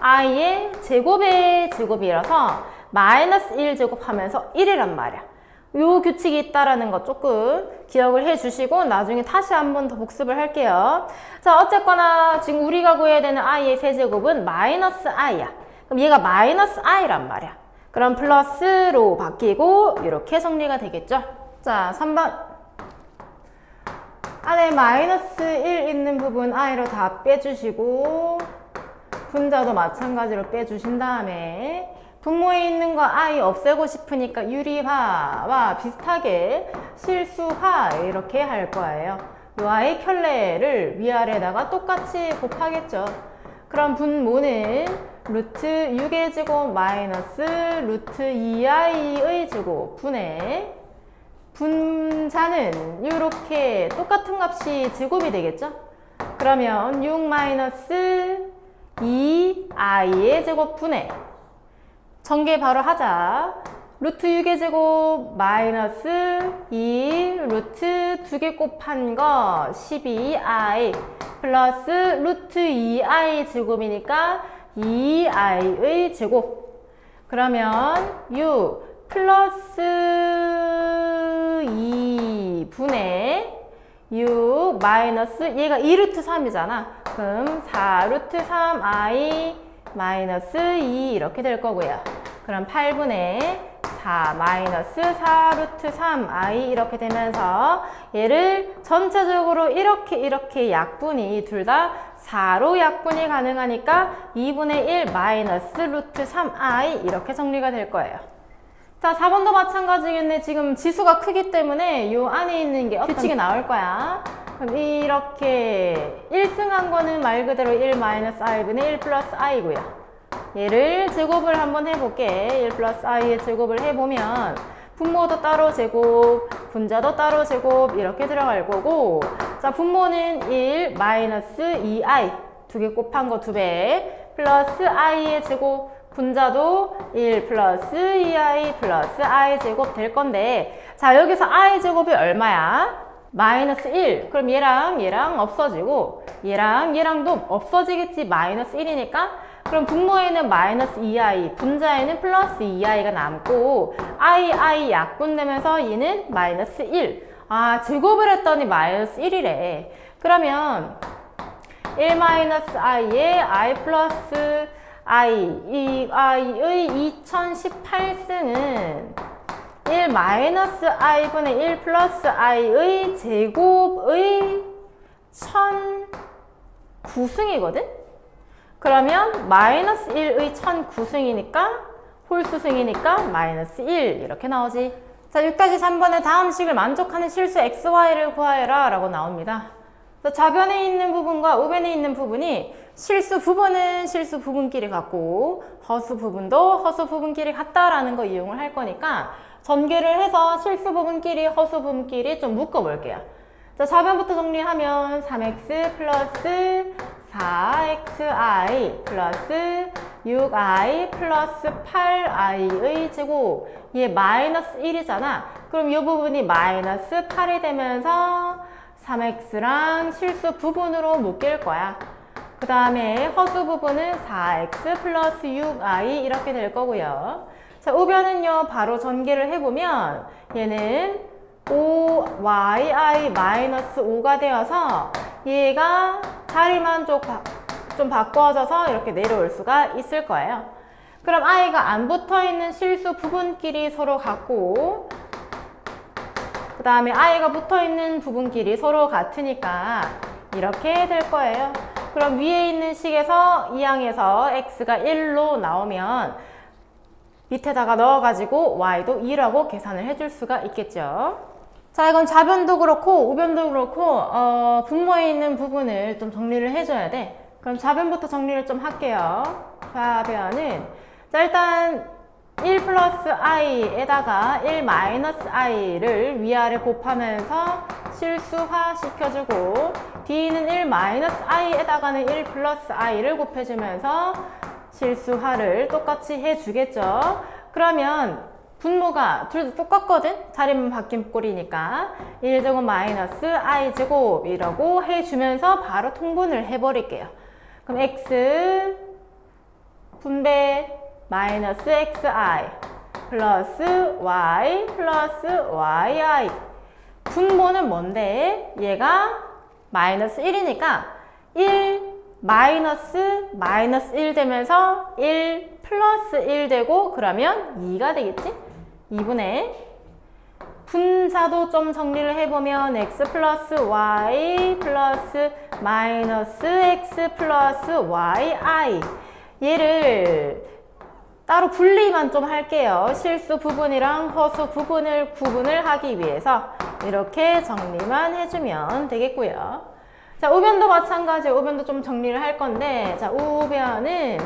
i의 제곱의 제곱이라서 마이너스 1제곱하면서 1이란 말이야. 요 규칙이 있다라는 거 조금 기억을 해 주시고 나중에 다시 한 번 더 복습을 할게요. 자 어쨌거나 지금 우리가 구해야 되는 i의 세제곱은 마이너스 i야. 그럼 얘가 마이너스 i란 말이야. 그럼 플러스로 바뀌고 이렇게 정리가 되겠죠. 자 3번 안에 마이너스 1 있는 부분 i로 다 빼주시고 분자도 마찬가지로 빼주신 다음에 분모에 있는 거 i 없애고 싶으니까 유리화와 비슷하게 실수화 이렇게 할 거예요. 이 i 켤레를 위아래에다가 똑같이 곱하겠죠. 그럼 분모는 루트 6의 제곱 마이너스 루트 2i의 제곱 분의 분자는 이렇게 똑같은 값이 제곱이 되겠죠. 그러면 6 마이너스 2i의 제곱 분의 전개 바로 하자. 루트 6의 제곱 마이너스 2 루트 2개 곱한 거 12i 플러스 루트 2i 제곱이니까 2i의 제곱. 그러면 6 플러스 2 분의 6 마이너스 얘가 2루트 3이잖아. 그럼 4루트 3i 마이너스 2 이렇게 될 거고요. 그럼 8분의 4 마이너스 4루트 3i 이렇게 되면서 얘를 전체적으로 이렇게 약분이 둘 다 4로 약분이 가능하니까 2분의 1 마이너스 루트 3i 이렇게 정리가 될 거예요. 자 4번도 마찬가지겠네. 지금 지수가 크기 때문에 요 안에 있는 게 규칙이 나올 거야. 그럼 이렇게 1승한 거는 말 그대로 1 마이너스 i분의 1 플러스 i고요. 얘를 제곱을 한번 해볼게. 1 플러스 i의 제곱을 해보면 분모도 따로 제곱, 분자도 따로 제곱 이렇게 들어갈 거고 자 분모는 1 마이너스 2i 2개 곱한 거 2배 플러스 i의 제곱 분자도 1 플러스 2i 플러스 i 제곱 될 건데, 자, 여기서 i 제곱이 얼마야? 마이너스 1. 그럼 얘랑 없어지고, 얘랑도 없어지겠지. 마이너스 1이니까. 그럼 분모에는 마이너스 2i, 분자에는 플러스 2i가 남고, i 약분되면서 얘는 마이너스 1. 아, 제곱을 했더니 마이너스 1이래. 그러면 1 마이너스 i에 i 플러스 i의 2018승은 1 마이너스 i분의 1 플러스 i의 제곱의 1009승이거든? 그러면 마이너스 1의 1009승이니까 홀수승이니까 마이너스 1 이렇게 나오지. 자, 6-3번에 3번의 다음 식을 만족하는 실수 xy를 구하여라 라고 나옵니다. 좌변에 있는 부분과 우변에 있는 부분이 실수 부분은 실수 부분끼리 같고 허수 부분도 허수 부분끼리 같다라는 거 이용을 할 거니까 전개를 해서 실수 부분끼리 허수 부분끼리 좀 묶어 볼게요. 자, 좌변부터 정리하면 3x 플러스 4xi 플러스 6i 플러스 8i의 제곱, 얘 마이너스 1이잖아. 그럼 이 부분이 마이너스 8이 되면서 3x랑 실수 부분으로 묶일 거야. 그 다음에 허수 부분은 4x 플러스 6i 이렇게 될 거고요. 자, 우변은요, 바로 전개를 해보면 얘는 5yi 마이너스 5가 되어서 얘가 자리만 좀 바꿔져서 이렇게 내려올 수가 있을 거예요. 그럼 i가 안 붙어있는 실수 부분끼리 서로 같고, 그 다음에 i가 붙어있는 부분끼리 서로 같으니까 이렇게 될 거예요. 그럼 위에 있는 식에서 이 항에서 x가 1로 나오면 밑에다가 넣어가지고 y도 2라고 계산을 해줄 수가 있겠죠. 자, 이건 좌변도 그렇고 우변도 그렇고 분모에 있는 부분을 좀 정리를 해줘야 돼. 그럼 좌변부터 정리를 좀 할게요. 좌변은 자, 일단 1 플러스 i에다가 1 마이너스 i를 위아래 곱하면서 실수화 시켜주고, D는 1 마이너스 i에다가는 1 플러스 i를 곱해주면서 실수화를 똑같이 해주겠죠. 그러면 분모가 둘 다 똑같거든? 자리만 바뀐 꼴이니까 1제곱 마이너스 i제곱 이라고 해주면서 바로 통분을 해버릴게요. 그럼 x 분배 마이너스 xi 플러스 y 플러스 yi. 분모는 뭔데? 얘가 마이너스 1이니까 1 마이너스 1 되면서 1 플러스 1 되고, 그러면 2가 되겠지? 2분의 분자도 좀 정리를 해보면 x 플러스 y 플러스 마이너스 x 플러스 yi. 얘를 따로 분리만 좀 할게요. 실수 부분이랑 허수 부분을 구분을 하기 위해서 이렇게 정리만 해주면 되겠고요. 자, 우변도 마찬가지. 우변도 좀 정리를 할 건데, 자, 우변은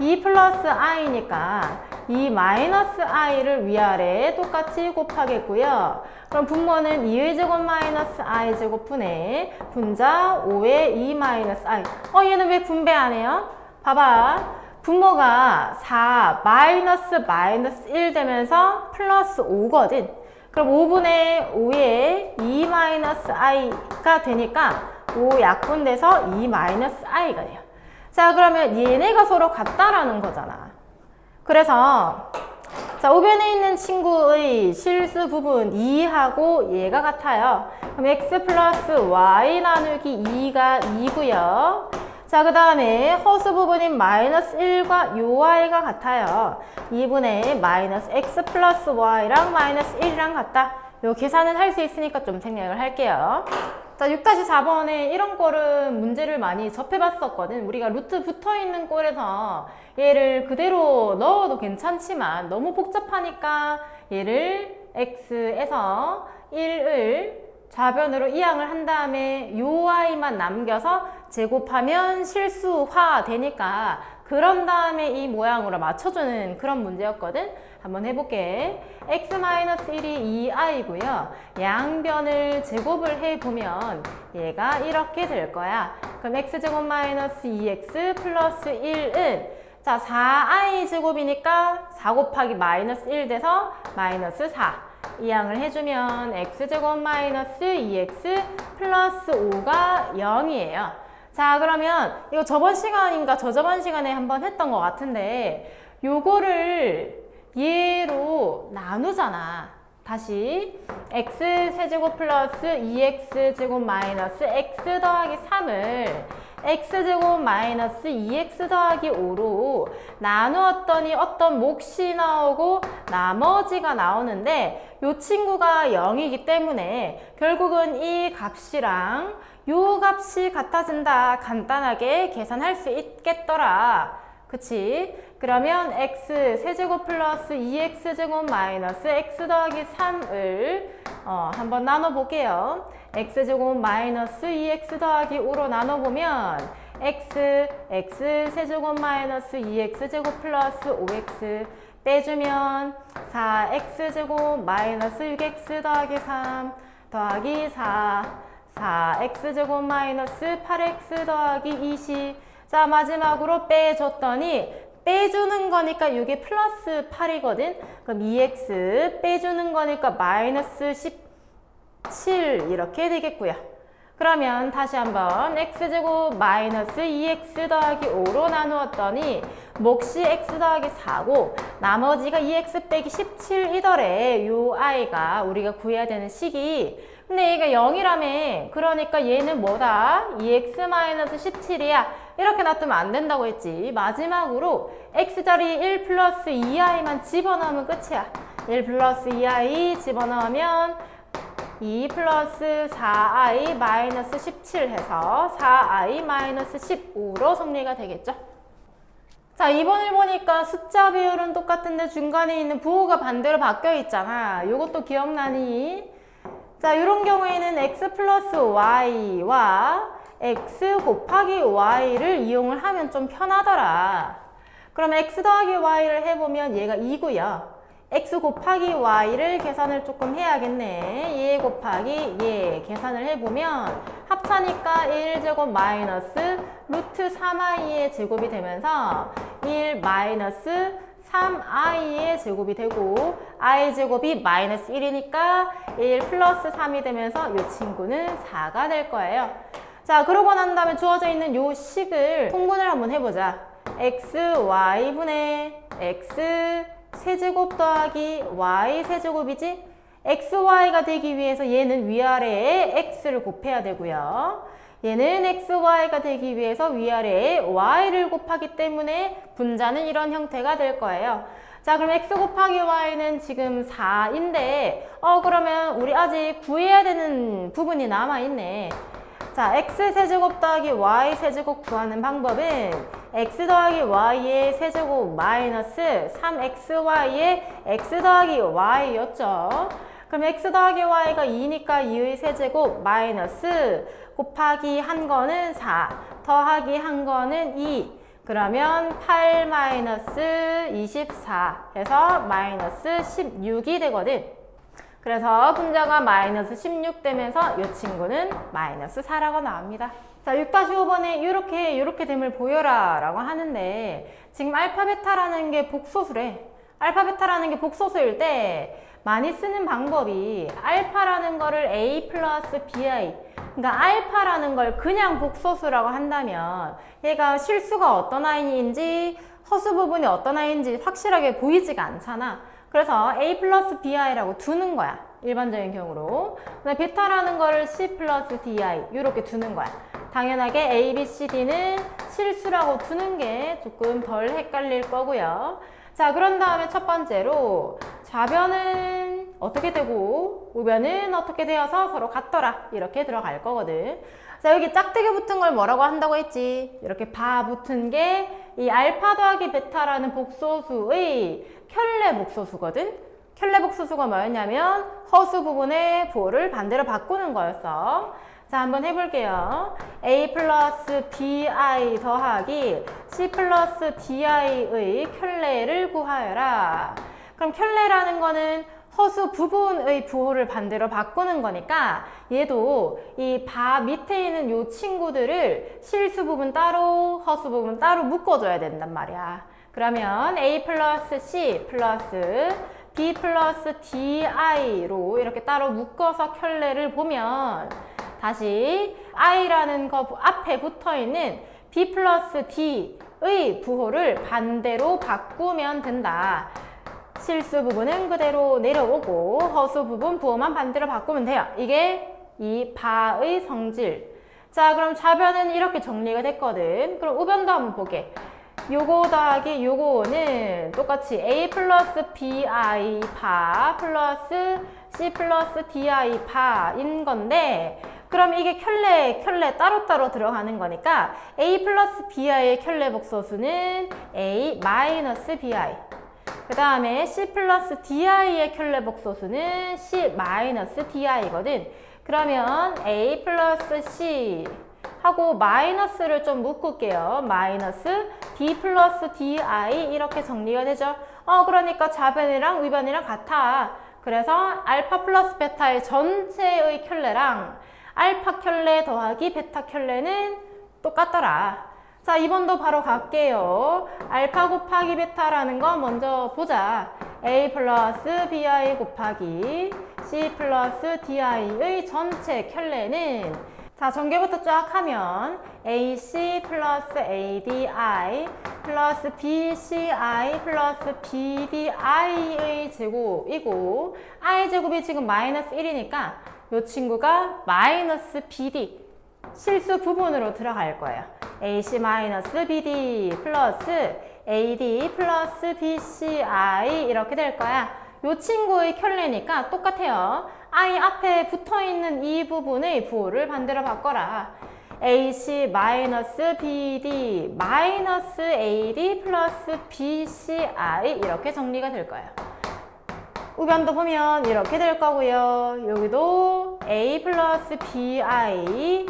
2 플러스 i니까 2 마이너스 i를 위아래 똑같이 곱하겠고요. 그럼 분모는 2의 제곱 마이너스 i 제곱 분의 분자 5의 2 마이너스 i. 얘는 왜 분배 안 해요? 봐봐. 분모가 4 마이너스 1 되면서 플러스 5거든. 그럼 5분의 5에 2 마이너스 i가 되니까 5 약분돼서 2 마이너스 i가 돼요. 자, 그러면 얘네가 서로 같다라는 거잖아. 그래서 자, 우변에 있는 친구의 실수 부분 2하고 얘가 같아요. 그럼 x 플러스 y 나누기 2가 2고요. 자, 그 다음에 허수 부분인 마이너스 1과 요 y가 같아요. 2분의 마이너스 x 플러스 y랑 마이너스 1이랑 같다. 요 계산은 할 수 있으니까 좀 생략을 할게요. 자, 6-4번에 이런 꼴은 문제를 많이 접해봤었거든. 우리가 루트 붙어있는 꼴에서 얘를 그대로 넣어도 괜찮지만 너무 복잡하니까 얘를 x에서 1을 좌변으로 이항을 한 다음에 요 i만 남겨서 제곱하면 실수화 되니까 그런 다음에 이 모양으로 맞춰주는 그런 문제였거든. 한번 해볼게. x-1이 2i고요. 양변을 제곱을 해보면 얘가 이렇게 될 거야. 그럼 x제곱 마이너스 2x 플러스 1은 자, 4i 제곱이니까 4 곱하기 마이너스 1 돼서 마이너스 4. 이항을 해주면 x제곱 마이너스 2x 플러스 5가 0이에요. 자, 그러면 이거 저번 시간인가 저저번 시간에 한번 했던 것 같은데 요거를 얘로 나누잖아. 다시 x 세제곱 플러스 2x제곱 마이너스 x 더하기 3을 x제곱 마이너스 2x 더하기 5로 나누었더니 어떤 몫이 나오고 나머지가 나오는데 이 친구가 0이기 때문에 결국은 이 값이랑 이 값이 같아진다. 간단하게 계산할 수 있겠더라. 그치? 그러면 x 세제곱 플러스 2x제곱 마이너스 x 더하기 3을 한번 나눠볼게요. x제곱 마이너스 2x 더하기 5로 나눠보면 x 세제곱 마이너스 2x제곱 플러스 5x 빼주면 4x제곱 마이너스 6x 더하기 3 더하기 4x제곱 마이너스 8x 더하기 20. 자, 마지막으로 빼줬더니 빼주는 거니까 이게 플러스 8이거든. 그럼 2x 빼주는 거니까 마이너스 17 이렇게 되겠고요. 그러면 다시 한번 x제곱 마이너스 2x 더하기 5로 나누었더니 몫이 x 더하기 4고 나머지가 2x 빼기 17이더래. 요 i가 우리가 구해야 되는 식이. 근데 얘가 0이라며. 그러니까 얘는 뭐다? 2x 마이너스 17이야. 이렇게 놔두면 안 된다고 했지. 마지막으로 x자리 1 플러스 2i만 집어넣으면 끝이야. 1 플러스 2i 집어넣으면 2 플러스 4i 마이너스 17 해서 4i 마이너스 15로 정리가 되겠죠. 자, 2번을 보니까 숫자 비율은 똑같은데 중간에 있는 부호가 반대로 바뀌어 있잖아. 요것도 기억나니? 자, 이런 경우에는 x 플러스 y와 x 곱하기 y를 이용을 하면 좀 편하더라. 그럼 x 더하기 y를 해보면 얘가 2고요. x 곱하기 y를 계산을 조금 해야겠네. 얘 곱하기 얘 계산을 해보면 합차니까 1제곱 마이너스 루트 3i의 제곱이 되면서 1 마이너스 3i의 제곱이 되고 i 제곱이 마이너스 1이니까 1 플러스 3이 되면서 이 친구는 4가 될 거예요. 자, 그러고 난 다음에 주어져 있는 요 식을 통분을 한번 해보자. x, y분의 x 세제곱 더하기 y 세제곱이지? xy가 되기 위해서 얘는 위아래에 x를 곱해야 되고요. 얘는 xy가 되기 위해서 위아래에 y를 곱하기 때문에 분자는 이런 형태가 될 거예요. 자, 그럼 x 곱하기 y는 지금 4인데 그러면 우리 아직 구해야 되는 부분이 남아있네. 자, x 세제곱 더하기 y 세제곱 구하는 방법은 x 더하기 y의 세제곱 마이너스 3xy의 x 더하기 y였죠. 그럼 x 더하기 y가 2니까 2의 세제곱 마이너스 곱하기 한 거는 4 더하기 한 거는 2. 그러면 8 마이너스 24 해서 마이너스 16이 되거든. 그래서 분자가 마이너스 16 되면서 이 친구는 마이너스 4라고 나옵니다. 자, 6-5번에 이렇게 됨을 보여라 라고 하는데 지금 알파 베타라는 게 복소수래. 알파 베타라는 게 복소수일 때 많이 쓰는 방법이 알파라는 거를 a 플러스 bi, 그러니까 알파라는 걸 그냥 복소수라고 한다면 얘가 실수가 어떤 아이인지 허수 부분이 어떤 아이인지 확실하게 보이지가 않잖아. 그래서 a 플러스 bi라고 두는 거야. 일반적인 경우로. 그다음에 베타라는 거를 c 플러스 di 이렇게 두는 거야. 당연하게 a, b, c, d는 실수라고 두는 게 조금 덜 헷갈릴 거고요. 자, 그런 다음에 첫 번째로 좌변은 어떻게 되고 우변은 어떻게 되어서 서로 같더라 이렇게 들어갈 거거든. 자, 여기 짝대기 붙은 걸 뭐라고 한다고 했지? 이렇게 바 붙은 게 이 알파 더하기 베타라는 복소수의 켤레 복소수거든. 켤레 복소수가 뭐였냐면 허수 부분의 부호를 반대로 바꾸는 거였어. 자, 한번 해볼게요. a 플러스 bi 더하기 c 플러스 di의 켤레를 구하여라. 그럼 켤레라는 거는 허수 부분의 부호를 반대로 바꾸는 거니까 얘도 이 바 밑에 있는 요 친구들을 실수 부분 따로 허수 부분 따로 묶어줘야 된단 말이야. 그러면 a 플러스 c 플러스 b 플러스 di로 이렇게 따로 묶어서 켤레를 보면 다시 i라는 거 앞에 붙어있는 b 플러스 d의 부호를 반대로 바꾸면 된다. 실수 부분은 그대로 내려오고 허수 부분 부호만 반대로 바꾸면 돼요. 이게 이 바의 성질. 자, 그럼 좌변은 이렇게 정리가 됐거든. 그럼 우변도 한번 보게. 요거 더하기 요거는 똑같이 a 플러스 bi 바 플러스 c 플러스 di 바인 건데, 그럼 이게 켤레 따로따로 들어가는 거니까 a 플러스 bi의 켤레 복소수는 a 마이너스 bi, 그 다음에 c 플러스 di의 켤레 복소수는 c 마이너스 di거든. 그러면 a 플러스 c 하고 마이너스를 좀 묶을게요. 마이너스 b 플러스 di 이렇게 정리가 되죠. 그러니까 좌변이랑 위변이랑 같아. 그래서 알파 플러스 베타의 전체의 켤레랑 알파 켤레 더하기 베타 켤레는 똑같더라. 자, 2번도 바로 갈게요. 알파 곱하기 베타라는 거 먼저 보자. a 플러스 bi 곱하기 c 플러스 di의 전체 켤레는, 자, 전개부터 쫙 하면 AC 플러스 ADI 플러스 BCI 플러스 BDI의 제곱이고, I 제곱이 지금 마이너스 1이니까 이 친구가 마이너스 BD 실수 부분으로 들어갈 거예요. AC 마이너스 BD 플러스 AD 플러스 BCI 이렇게 될 거야. 이 친구의 켤레니까 똑같아요. I 앞에 붙어있는 이 부분의 부호를 반대로 바꿔라. AC 마이너스 BD 마이너스 AD 플러스 BCI 이렇게 정리가 될 거예요. 우변도 보면 이렇게 될 거고요. 여기도 A 플러스 BI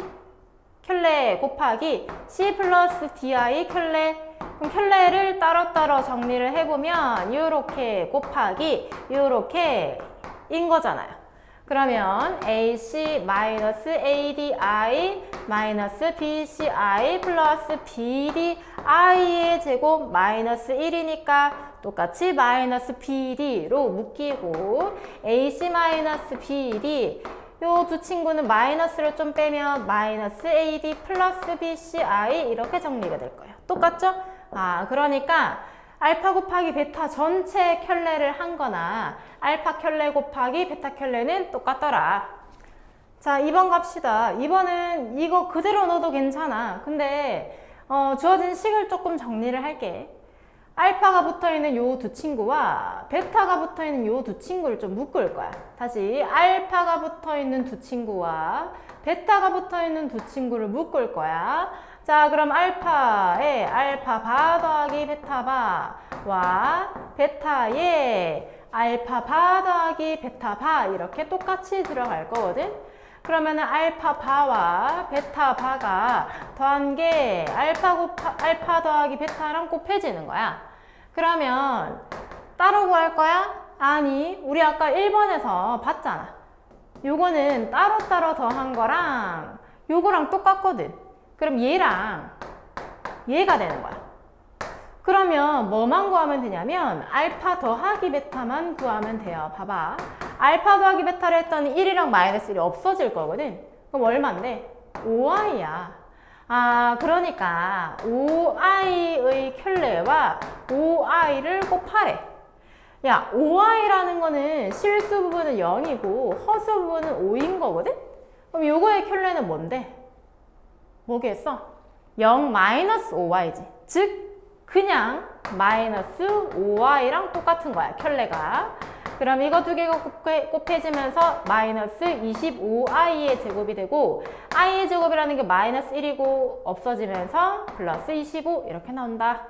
켤레 곱하기 C 플러스 DI 켤레. 그럼 켤레를 따로따로 정리를 해보면 요렇게 곱하기 요렇게 인 거잖아요. 그러면 AC 마이너스 ADI 마이너스 BCI 플러스 BDI의 제곱 마이너스 1이니까 똑같이 마이너스 BD로 묶이고, AC 마이너스 BD 요 두 친구는 마이너스를 좀 빼면 마이너스 AD 플러스 BCI 이렇게 정리가 될 거예요. 똑같죠? 그러니까 알파 곱하기 베타 전체 켤레를 한 거나 알파 켤레 곱하기 베타 켤레는 똑같더라. 자, 2번 갑시다. 2번은 이거 그대로 넣어도 괜찮아. 근데 주어진 식을 조금 정리를 할게. 알파가 붙어있는 요 두 친구와 베타가 붙어있는 요 두 친구를 좀 묶을 거야. 다시 알파가 붙어있는 두 친구와 베타가 붙어있는 두 친구를 묶을 거야. 자, 그럼 알파에 알파 바 더하기 베타 바와 베타에 알파 바 더하기 베타 바 이렇게 똑같이 들어갈 거거든. 그러면은 알파 바와 베타 바가 더한 게 알파 더하기 베타랑 곱해지는 거야. 그러면 따로 구할 거야? 아니, 우리 아까 1번에서 봤잖아. 요거는 따로따로 더한 거랑 요거랑 똑같거든. 그럼 얘랑 얘가 되는 거야. 그러면 뭐만 구하면 되냐면 알파 더하기 베타만 구하면 돼요. 봐봐. 알파 더하기 베타를 했더니 1이랑 마이너스 1이 없어질 거거든. 그럼 얼마인데? 5i야. 그러니까 5i의 켤레와 5i를 곱하래. 야, 5i라는 거는 실수 부분은 0이고 허수 부분은 5인 거거든? 그럼 요거의 켤레는 뭔데? 뭐겠어? 0 마이너스 5i지. 즉 그냥 마이너스 5i랑 똑같은 거야, 켤레가. 그럼 이거 두 개가 곱해지면서 마이너스 25i의 제곱이 되고, i의 제곱이라는 게 마이너스 1이고 없어지면서 플러스 25 이렇게 나온다.